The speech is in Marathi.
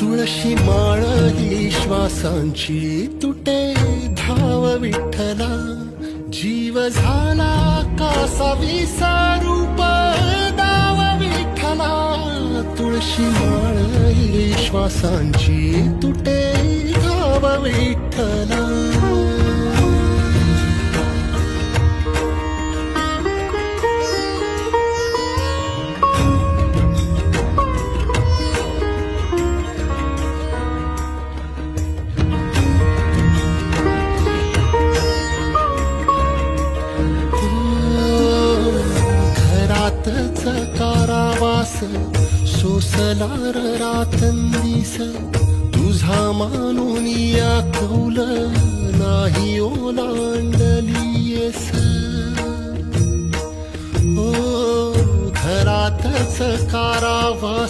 तुळशी माळ ही श्वासांची तुटे धाव विठ्ठला, जीव झाला कासा विसारूप दाव विठ्ठला. तुळशी माळ ही श्वासांची तुटे धाव विठ्ठला. घरातच कारावास सोसलार रातंदीस, तुझा मानून या कौल नाही ओलांडलीयस. घरातच कारावास